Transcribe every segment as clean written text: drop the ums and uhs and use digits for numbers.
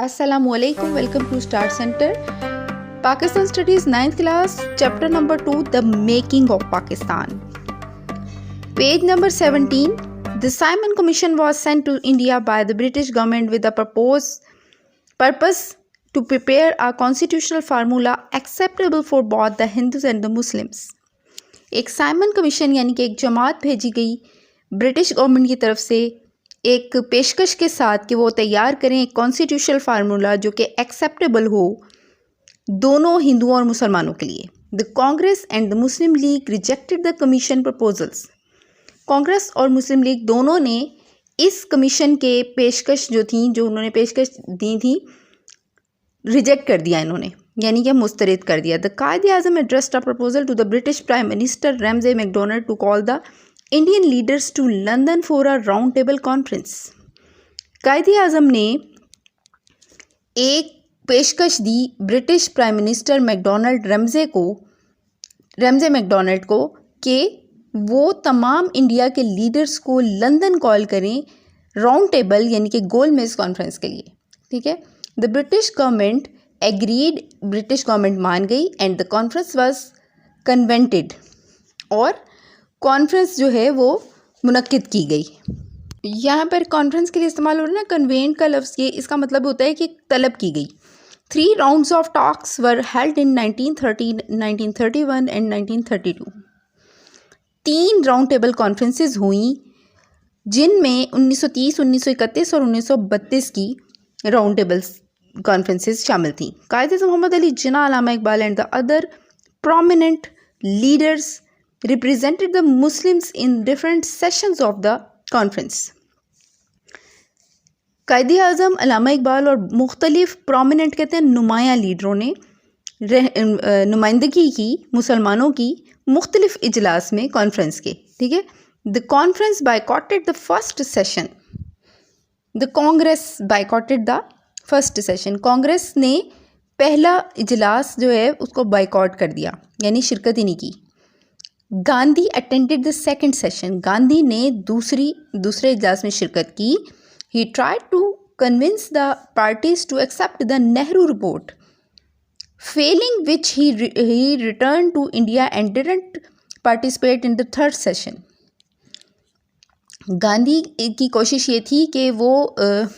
Assalamu alaikum, welcome to Star Center. Pakistan Studies 9th class, chapter number 2, The Making of Pakistan. Page number 17. The Simon Commission was sent to India by the British government with the purpose to prepare a constitutional formula acceptable for both the Hindus and the Muslims. ایک Simon commission یعنی کہ ایک جماعت بھیجی گئی British government کی طرف سے ایک پیشکش کے ساتھ کہ وہ تیار کریں ایک کانسٹیٹیوشنل فارمولا جو کہ ایکسیپٹیبل ہو دونوں ہندوؤں اور مسلمانوں کے لیے. The Congress and the Muslim League rejected the commission proposals. Congress اور مسلم لیگ دونوں نے اس کمیشن کے پیشکش جو انہوں نے پیشکش دی تھی ریجیکٹ کر دیا انہوں نے، یعنی کہ مسترد کر دیا. The Quaid Azam addressed a proposal to the British prime minister Ramsay MacDonald to call the Indian leaders to London for a round table conference. Quaid Azam نے ایک پیشکش دی British prime minister Ramsay MacDonald کو کہ وہ تمام انڈیا کے لیڈرز کو لندن کال کریں راؤنڈ ٹیبل یعنی کہ گول میز کانفرنس کے لیے. ٹھیک ہے. The British government agreed, British government مان گئی اینڈ دا کانفرنس واز کنوینٹڈ، اور کانفرنس جو ہے وہ منعقد کی گئی. یہاں پر کانفرنس کے لیے استعمال ہو رہا ہے نا کنوینٹ کا لفظ، یہ اس کا مطلب ہوتا ہے کہ طلب کی گئی. 3 rounds of talks were held in 1930, 1931 and 1932. 3 round table conferences ہوئیں جن میں 1930، 1931 اور 1932 کی راؤنڈ ٹیبل کانفرنسز شامل تھیں. قائد اعظم محمد علی جناح، علامہ Iqbal and the other prominent leaders represented the Muslims in different sessions of the conference. Quaid Azam, علامہ اقبال اور مختلف پرومیننٹ کہتے ہیں نمایاں لیڈروں نے نمائندگی کی مسلمانوں کی مختلف اجلاس میں کانفرنس کے. ٹھیک ہے. The conference boycotted the first session. The Congress boycotted the first session. Congress نے پہلا اجلاس جو ہے اس کو بائیکاٹ کر دیا، یعنی شرکت ہی نہیں کی. Gandhi attended the second session. Gandhi نے دوسرے اجلاس میں شرکت کی. He tried to convince the parties to accept the Nehru report, failing which he return to India and didn't participate in the third session. Gandhi کی کوشش یہ تھی کہ وہ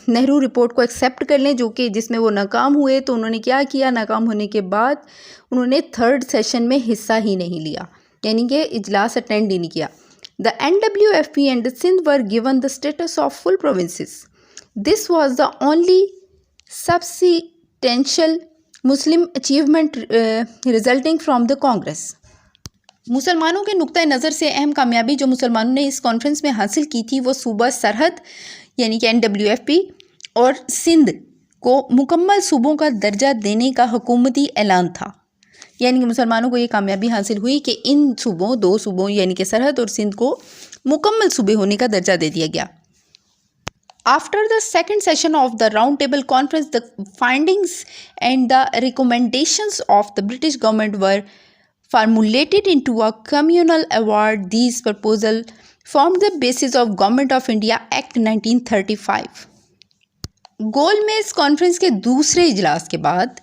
نہرو رپورٹ کو ایکسیپٹ کر لیں، جو کہ جس میں وہ ناکام ہوئے. تو انہوں نے کیا کیا، ناکام ہونے کے بعد انہوں نے تھرڈ سیشن میں حصہ ہی نہیں لیا، یعنی کہ اجلاس اٹینڈ ہی نہیں کیا. The NWFP and Sindh were given the status of full provinces. This was the only substantial Muslim achievement resulting from the Congress. مسلمانوں کے نقطۂ نظر سے اہم کامیابی جو مسلمانوں نے اس کانفرنس میں حاصل کی تھی وہ صوبہ سرحد یعنی کہ NWFP اور سندھ کو مکمل صوبوں کا درجہ دینے کا حکومتی اعلان تھا. یعنی کہ مسلمانوں کو یہ کامیابی حاصل ہوئی کہ ان دو صوبوں یعنی کہ سرحد اور سندھ کو مکمل صوبے ہونے کا درجہ دے دیا گیا. After the second session of the round table conference, the findings and the recommendations of the British government were formulated into a communal award. These proposals formed the basis of Government of India Act 1935. گول میز conference کے دوسرے اجلاس کے بعد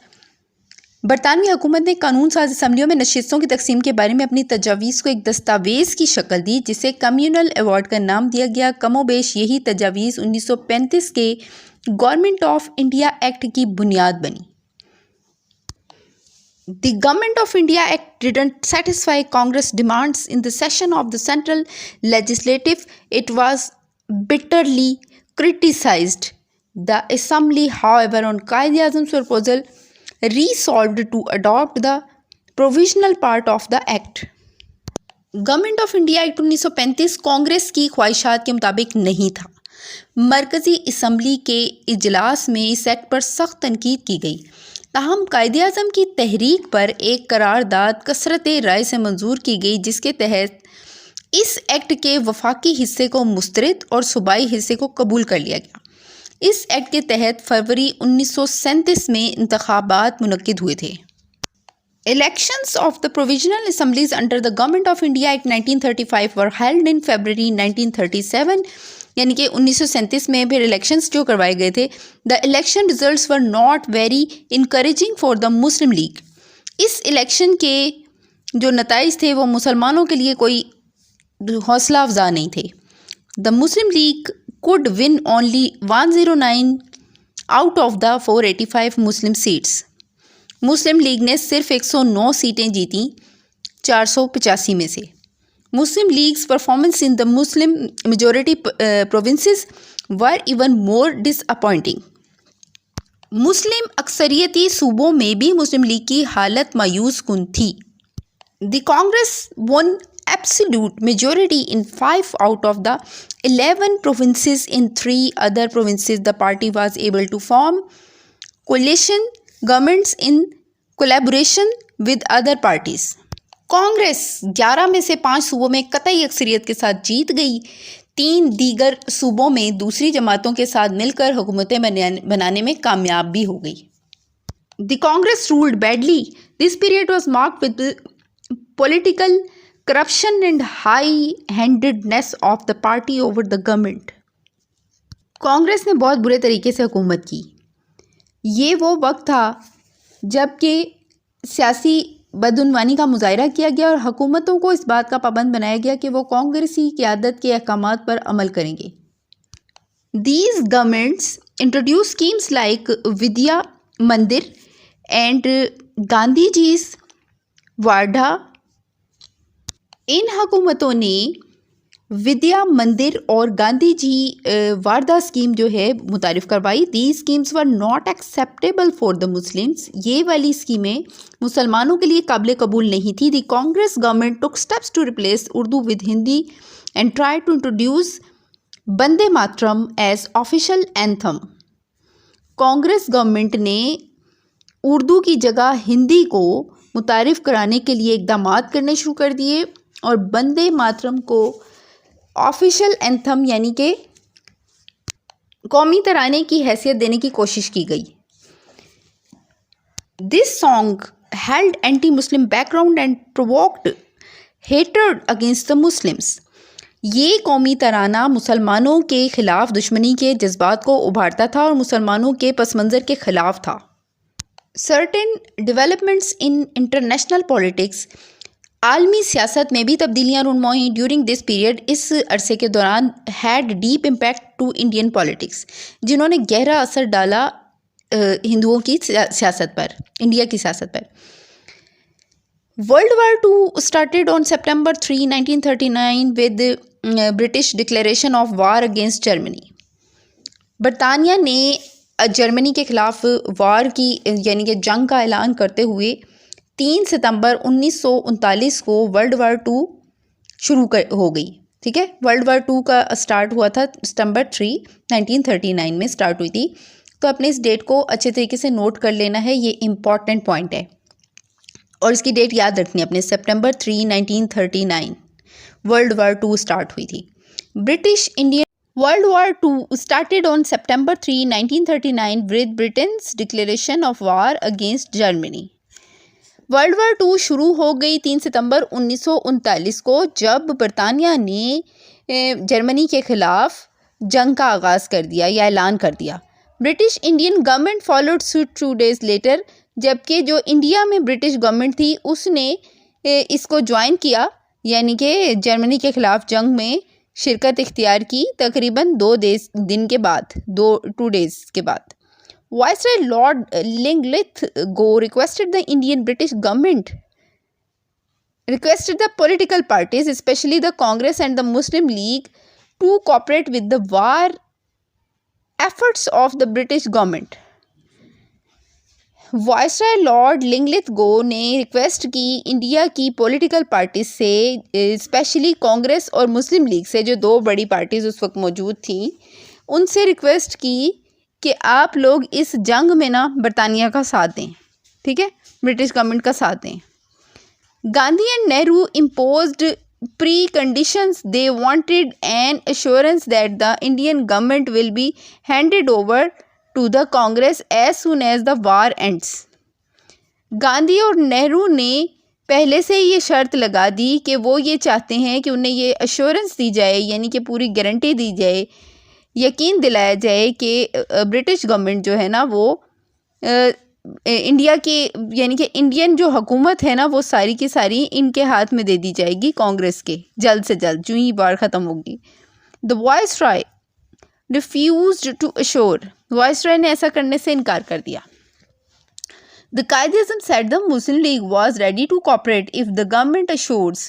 برطانوی حکومت نے قانون ساز اسمبلیوں میں نشستوں کی تقسیم کے بارے میں اپنی تجاویز کو ایک دستاویز کی شکل دی جسے کمیونل ایوارڈ کا نام دیا گیا. کم و بیش یہی تجاویز 1935 کے گورنمنٹ آف انڈیا ایکٹ کی بنیاد بنی. The Government of India Act didn't satisfy Congress demands in the session of the Central Legislative. It was bitterly criticized. The Assembly, however, on Qaid Azam's proposal, resolved to adopt the provisional part of the act. Government of India act 1935 Congress کی خواہشات کے مطابق نہیں تھا. مرکزی assembly کے اجلاس میں اس ایکٹ پر سخت تنقید کی گئی. تاہم قائد اعظم کی تحریک پر ایک قرارداد کثرت رائے سے منظور کی گئی جس کے تحت اس ایکٹ کے وفاقی حصے کو مسترد اور صوبائی حصے کو قبول کر لیا گیا. اس ایکٹ کے تحت فروری 1937 میں انتخابات منعقد ہوئے تھے. Elections of the provisional assemblies under the Government of India Act 1935 were held in February 1937. یعنی کہ 1937 میں پھر الیکشنز جو کروائے گئے تھے. The election results were not very encouraging for the Muslim League. اس الیکشن کے جو نتائج تھے وہ مسلمانوں کے لیے کوئی حوصلہ افزا نہیں تھے. The Muslim League could win only 109 out of the 485 Muslim seats. Muslim League نے صرف 109 سیٹیں جیتیں 485 میں سے. Muslim League's performance in the Muslim majority provinces were even more disappointing. مسلم اکثریتی صوبوں میں بھی مسلم لیگ کی حالت مایوس کن تھی. The Congress won absolute majority in 5 out of the 11 provinces. In 3 other provinces the party was able to form coalition governments in collaboration with other parties. Congress 11 میں سے 5 صوبوں میں قطعی اکثریت کے ساتھ جیت گئی. 3 دیگر صوبوں میں دوسری جماعتوں کے ساتھ مل کر حکومتیں بنانے میں کامیاب بھی ہو گئی. The Congress ruled badly. This period was marked with political corruption and high-handedness of the party over the government. Congress نے بہت برے طریقے سے حکومت کی. یہ وہ وقت تھا جب کہ سیاسی بدعنوانی کا مظاہرہ کیا گیا اور حکومتوں کو اس بات کا پابند بنایا گیا کہ وہ کانگریسی قیادت کے احکامات پر عمل کریں گے. These governments introduced schemes like Vidya Mandir and Gandhi Ji's Vardha. ان حکومتوں نے ودیا مندر اور گاندھی جی واردھا اسکیم جو ہے متعارف کروائی. These schemes were not acceptable for the Muslims. یہ والی اسکیمیں مسلمانوں کے لیے قابل قبول نہیں تھی. The Congress government took steps to replace Urdu with Hindi and try to introduce Bande Mataram as official anthem. Congress government نے اردو کی جگہ ہندی کو متعارف کرانے کے لیے اقدامات کرنے شروع کر دیے اور بندے ماترم کو آفیشیل اینتھم یعنی کہ قومی ترانے کی حیثیت دینے کی کوشش کی گئی. This song held anti Muslim background and provoked hatred against the Muslims. یہ قومی ترانہ مسلمانوں کے خلاف دشمنی کے جذبات کو ابھارتا تھا اور مسلمانوں کے پس منظر کے خلاف تھا. Certain developments in international politics. عالمی سیاست میں بھی تبدیلیاں رونما ہوئیں ڈیورنگ دس پیریڈ. اس عرصے کے دوران had deep impact to Indian politics, جنہوں نے گہرا اثر ڈالا ہندوؤں کی سیاست پر، انڈیا کی سیاست پر. World War Two started on September 3, 1939 with British declaration of war against Germany. برطانیہ نے جرمنی کے خلاف وار کی یعنی کہ جنگ کا اعلان کرتے ہوئے 3 ستمبر 1939 کو ورلڈ وار 2 شروع ہو گئی. ٹھیک ہے، ورلڈ وار 2 کا اسٹارٹ ہوا تھا سپٹمبر 3, 1939 میں اسٹارٹ ہوئی تھی. تو اپنے اس ڈیٹ کو اچھے طریقے سے نوٹ کر لینا ہے، یہ امپورٹنٹ پوائنٹ ہے اور اس کی ڈیٹ یاد رکھنی ہے اپنے. سپٹمبر 3, 1939 ورلڈ وار 2 اسٹارٹ ہوئی تھی. British Indian World War II started on September 3, 1939 with Britain's declaration of war against Germany. World War 2 شروع ہو گئی 3 ستمبر 1939 کو جب برطانیہ نے جرمنی کے خلاف جنگ کا آغاز کر دیا یا اعلان کر دیا. British Indian government followed suit 2 days later. جبکہ جو انڈیا میں برٹش گورنمنٹ تھی اس نے اس کو جوائن کیا، یعنی کہ جرمنی کے خلاف جنگ میں شرکت اختیار کی تقریباً 2 دن کے بعد 2 days کے بعد. Viceroy Lord Linlithgow requested the Indian British government requested the political parties, especially the Congress and the Muslim League, to cooperate with the war efforts of the British government. Viceroy Lord Linlithgow نے request کی India کی political parties سے، especially Congress اور مسلم league سے، جو 2 بڑی parties اس وقت موجود تھیں، ان سے ریکویسٹ کی کہ آپ لوگ اس جنگ میں نا برطانیہ کا ساتھ دیں. ٹھیک ہے، برٹش گورنمنٹ کا ساتھ دیں. Gandhi and Nehru imposed pre-conditions. They wanted an assurance that the Indian government will be handed over to the Congress as soon as the war ends. Gandhi اور نہرو نے پہلے سے یہ شرط لگا دی کہ وہ یہ چاہتے ہیں کہ انہیں یہ ایشورنس دی جائے، یعنی کہ پوری گارنٹی دی جائے، یقین دلایا جائے کہ برٹش گورنمنٹ جو ہے نا وہ انڈیا کی یعنی کہ انڈین جو حکومت ہے نا وہ ساری کی ساری ان کے ہاتھ میں دے دی جائے گی کانگریس کے، جلد سے جلد جو ہی بار ختم ہوگی۔ The Viceroy refused to assure، viceroy نے ایسا کرنے سے انکار کر دیا۔ The Quaid-e-Azam said the Muslim League was ready to cooperate if the government assures،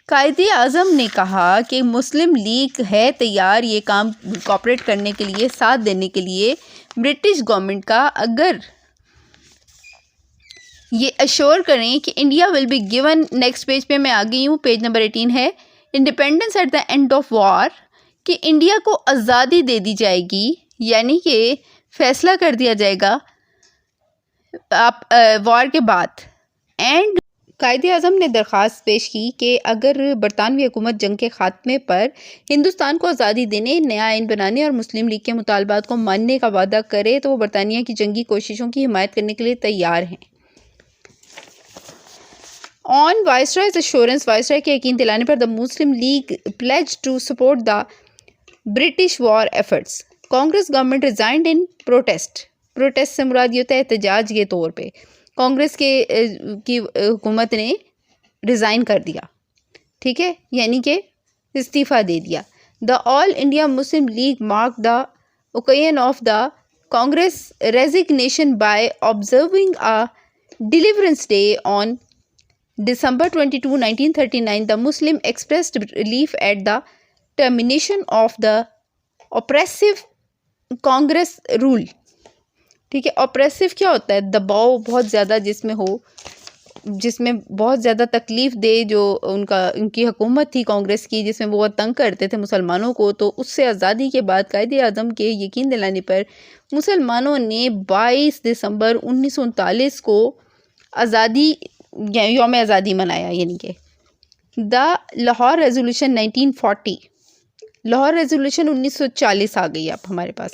قائد اعظم نے کہا کہ مسلم لیگ ہے تیار یہ کام کوآپریٹ کرنے کے لیے، ساتھ دینے کے لیے برٹش گورنمنٹ کا، اگر یہ ایشور کریں کہ India will be given. Next page پہ میں آ گئی ہوں، پیج نمبر 18 ہے، independence at the end of war, کہ انڈیا کو آزادی دے دی جائے گی، یعنی کہ فیصلہ کر دیا جائے گا وار کے بعد۔ اینڈ قائد اعظم نے درخواست پیش کی کہ اگر برطانوی حکومت جنگ کے خاتمے پر ہندوستان کو آزادی دینے، نیا آئین بنانے اور مسلم لیگ کے مطالبات کو ماننے کا وعدہ کرے تو وہ برطانیہ کی جنگی کوششوں کی حمایت کرنے کے لیے تیار ہیں۔ آن وائسرائز ایشورنس، وائسرائے کے یقین دلانے پر the Muslim League pledge to support the British war efforts, Congress government resigned in protest. Protest سے مراد یہ ہوتا ہے احتجاج کے طور پہ، کانگریس کی حکومت نے ریزائن کر دیا، ٹھیک ہے، یعنی کہ استعفیٰ دے دیا۔ The All India Muslim League mark the occasion of the Congress resignation by observing a deliverance day on December 22, 1939, the Muslim expressed relief at the termination of the oppressive Congress rule۔ ٹھیک ہے، oppressive کیا ہوتا ہے؟ دباؤ بہت زیادہ جس میں ہو، جس میں بہت زیادہ تکلیف دے، جو ان کی حکومت تھی کانگریس کی، جس میں وہ تنگ کرتے تھے مسلمانوں کو، تو اس سے آزادی کے بعد قائد اعظم کے یقین دلانے پر مسلمانوں نے 22 دسمبر 1939 کو آزادی یوم آزادی منایا، یعنی کہ the Lahore resolution 1940، Lahore resolution 1940 آ گئی اب ہمارے پاس،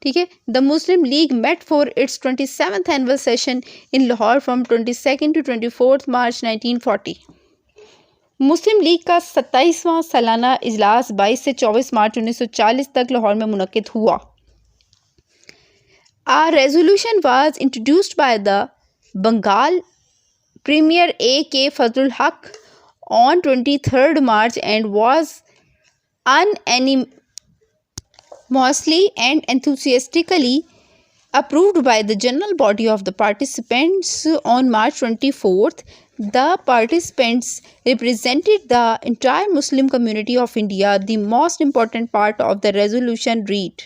ٹھیک ہے۔ The Muslim League met for its 27th annual session in Lahore from 22 to 24 March 1940۔ Muslim League کا 27واں سالانہ اجلاس 22 سے 24 مارچ 1940 تک لاہور میں منعقد ہوا۔ A resolution was introduced by the Bengal Premier A.K. Fazlul Haq on 23rd March and was unanimously and enthusiastically approved by the general body of the participants on March 24th. The participants represented the entire Muslim community of India. The most important part of the resolution read: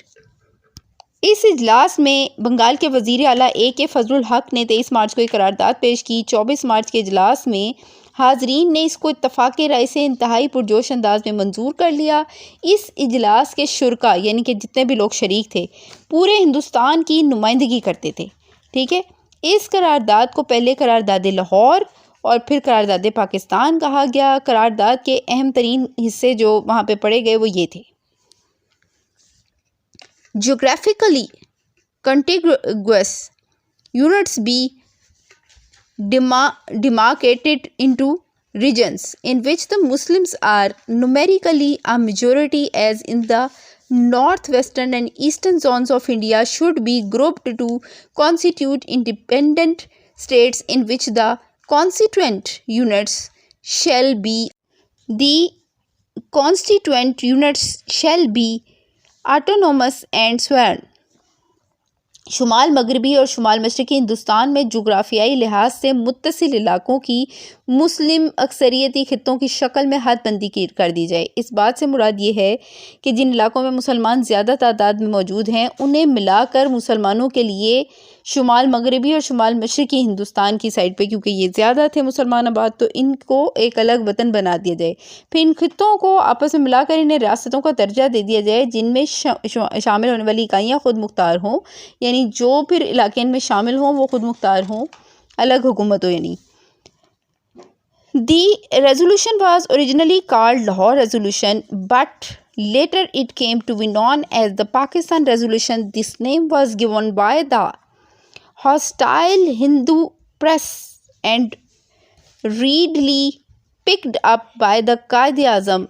اس اجلاس میں بنگال کے وزیر اعلیٰ اے کے فضل الحق نے 23 مارچ کو ایک قرارداد پیش کی۔ 24 مارچ کے اجلاس میں حاضرین نے اس کو اتفاق رائے سے انتہائی پرجوش انداز میں منظور کر لیا۔ اس اجلاس کے شرکا یعنی کہ جتنے بھی لوگ شریک تھے پورے ہندوستان کی نمائندگی کرتے تھے، ٹھیک ہے۔ اس قرارداد کو پہلے قرارداد لاہور اور پھر قرارداد پاکستان کہا گیا۔ قرارداد کے اہم ترین حصے جو وہاں پہ پڑھے گئے وہ یہ تھے: Geographically contiguous units be demarcated into regions in which the Muslims are numerically a majority, as in the northwestern and eastern zones of India, should be grouped to constitute independent states in which the constituent units shall be autonomous and sovereign۔ شمال مغربی اور شمال مشرقی ہندوستان میں جغرافیائی لحاظ سے متصل علاقوں کی مسلم اکثریتی خطوں کی شکل میں حد بندی کر دی جائے۔ اس بات سے مراد یہ ہے کہ جن علاقوں میں مسلمان زیادہ تعداد میں موجود ہیں انہیں ملا کر مسلمانوں کے لیے شمال مغربی اور شمال مشرقی ہندوستان کی سائڈ پہ، کیونکہ یہ زیادہ تھے مسلمان آباد، تو ان کو ایک الگ وطن بنا دیا جائے۔ پھر ان خطوں کو آپس میں ملا کر انہیں ریاستوں کا درجہ دے دیا جائے جن میں شامل ہونے والی اکائیاں خود مختار ہوں، یعنی جو پھر علاقے ان میں شامل ہوں وہ خود مختار ہوں، الگ حکومت ہو یعنی۔ The resolution was originally called Lahore Resolution, but later it came to be known as the Pakistan Resolution. This name was given by the hostile Hindu press and readily picked up by the Quaid Azam.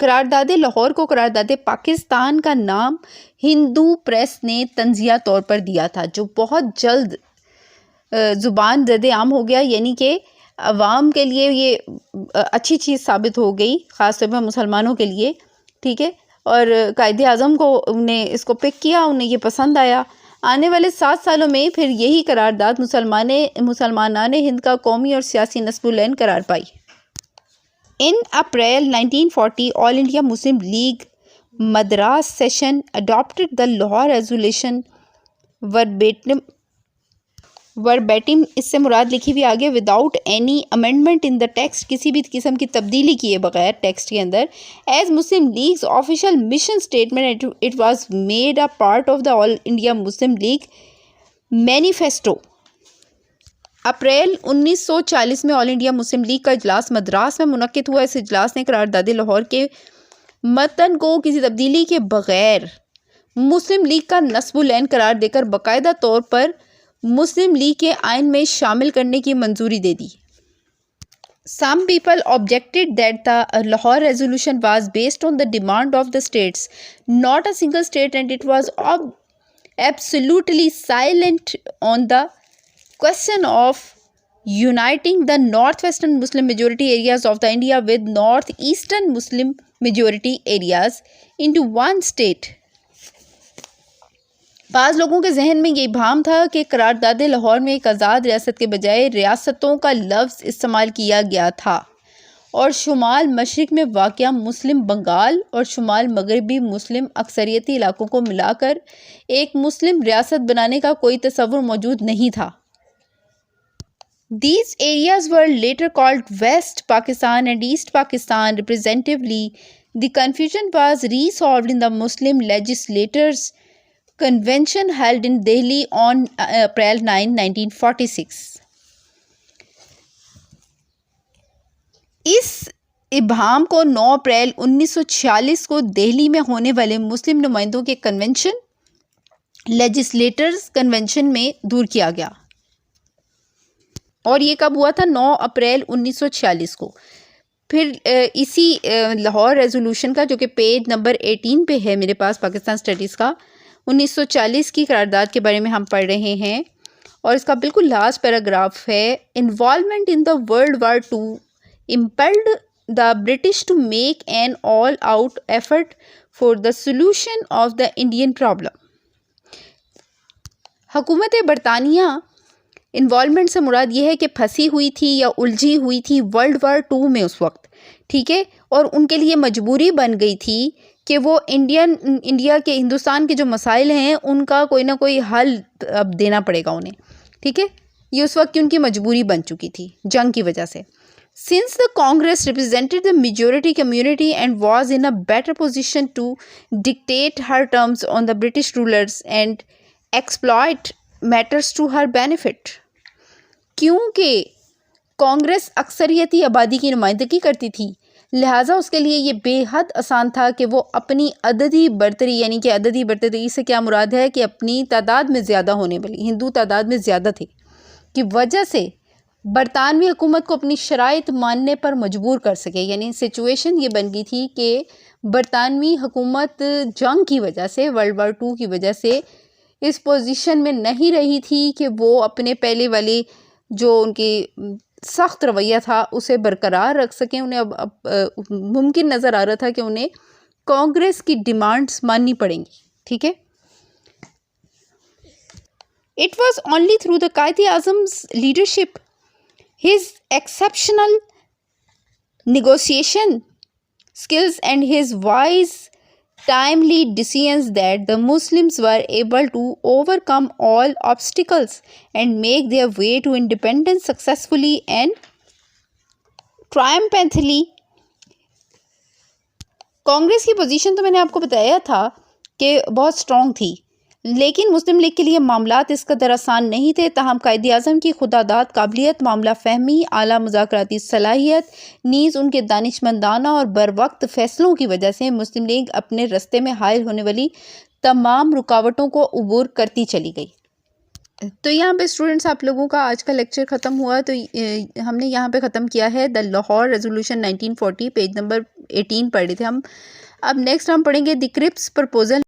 قرارداد لاہور کو قرارداد پاکستان کا نام ہندو press نے تنزیہ طور پر دیا تھا، جو بہت جلد زبان زد عام ہو گیا، یعنی کہ عوام کے لیے یہ اچھی چیز ثابت ہو گئی، خاص طور پر مسلمانوں کے لیے. ٹھیک ہے، اور قائد اعظم کو نے اس کو پک کیا، انہیں یہ پسند آیا. آنے والے 7 سالوں میں پھر یہی قرارداد مسلمانان ہند کا قومی اور سیاسی نصب العین قرار پائی. In April 1940, All India Muslim League Madras session adopted the Lahore Resolution verbatim. اس سے مراد لکھی بھی آگے without any amendment in the text، کسی بھی قسم کی تبدیلی کیے بغیر ٹیکسٹ کے اندر. As Muslim League's official mission statement, it was made a part of the All India Muslim League manifesto. April 1940 میں آل انڈیا مسلم لیگ کا اجلاس مدراس میں منعقد ہوا. اس اجلاس نے قرارداد لاہور کے متن کو کسی تبدیلی کے بغیر مسلم لیگ کا نصب العین قرار دے کر باقاعدہ طور پر مسلم لیگ کے آئین میں شامل کرنے کی منظوری دے دی. Some people objected that the Lahore resolution was based on the demand of the states, not a single state, and it was absolutely silent on the question of uniting the northwestern Muslim majority areas of the India with northeastern Muslim majority areas into one state. بعض لوگوں کے ذہن میں یہ ابہام تھا کہ قرارداد لاہور میں ایک آزاد ریاست کے بجائے ریاستوں کا لفظ استعمال کیا گیا تھا، اور شمال مشرق میں واقع مسلم بنگال اور شمال مغربی مسلم اکثریتی علاقوں کو ملا کر ایک مسلم ریاست بنانے کا کوئی تصور موجود نہیں تھا. These areas were later called West Pakistan and East Pakistan representatively. The confusion was resolved in the Muslim Legislators' Convention held in Delhi on April 9, 1946. اس ابہام کو 9 اپریل 1946 کو دہلی میں ہونے والے مسلم نمائندوں کے کنونشن لیجسلیٹرز کنونشن میں دور کیا گیا. اور یہ کب ہوا تھا؟ 9 اپریل 1946 کو. پھر اسی لاہور ریزولوشن کا، جو کہ پیج نمبر 18 پہ ہے میرے پاس پاکستان اسٹڈیز کا، 1940 کی قرارداد کے بارے میں ہم پڑھ رہے ہیں، اور اس کا بالکل لاسٹ پیراگراف ہے. Involvement in the World War II impelled the British to make an all-out effort for the solution of the Indian problem. حکومت برطانیہ انوالومنٹ سے مراد یہ ہے کہ پھنسی ہوئی تھی یا الجھی ہوئی تھی ورلڈ وار II میں اس وقت. ٹھیک ہے، اور ان کے لیے مجبوری بن گئی تھی کہ وہ انڈیا کے ہندوستان کے جو مسائل ہیں ان کا کوئی نہ کوئی حل اب دینا پڑے گا انہیں. ٹھیک ہے، یہ اس وقت کی ان کی مجبوری بن چکی تھی جنگ کی وجہ سے. Since the Congress represented the majority community and was in a better position to dictate her terms on the British rulers and exploit matters to her benefit. کیونکہ کانگریس اکثریتی آبادی کی نمائندگی کرتی تھی، لہٰذا اس کے لیے یہ بے حد آسان تھا کہ وہ اپنی عددی برتری، یعنی کہ عددی برتری سے کیا مراد ہے کہ اپنی تعداد میں زیادہ ہونے والی، ہندو تعداد میں زیادہ تھے کی وجہ سے برطانوی حکومت کو اپنی شرائط ماننے پر مجبور کر سکے. یعنی سچویشن یہ بن گئی تھی کہ برطانوی حکومت جنگ کی وجہ سے، ورلڈ وار II کی وجہ سے اس پوزیشن میں نہیں رہی تھی کہ وہ اپنے پہلے والی جو ان کی سخت رویہ تھا اسے برقرار رکھ سکیں. انہیں اب ممکن نظر آ رہا تھا کہ انہیں کانگریس کی ڈیمانڈز ماننی پڑیں گی. ٹھیک ہے، It was only through the Quaid اعظم's leadership, his exceptional negotiation skills and his wise, timely decisions that the Muslims were able to overcome all obstacles and make their way to independence successfully and triumphantly. Congress کی position تو میں نے آپ کو بتایا تھا کہ بہت اسٹرانگ تھی، لیکن مسلم لیگ کے لیے معاملات اس قدر آسان نہیں تھے. تاہم قائد اعظم کی خداداد قابلیت، معاملہ فہمی، اعلیٰ مذاکراتی صلاحیت، نیز ان کے دانشمندانہ اور بروقت فیصلوں کی وجہ سے مسلم لیگ اپنے رستے میں حائل ہونے والی تمام رکاوٹوں کو عبور کرتی چلی گئی. تو یہاں پہ اسٹوڈنٹس آپ لوگوں کا آج کا لیکچر ختم ہوا. تو ہم نے یہاں پہ ختم کیا ہے دا لاہور ریزولوشن 1940 پیج نمبر 18 پڑھ رہے تھے ہم. اب نیکسٹ ہم پڑھیں گے دی کرپس پرپوزل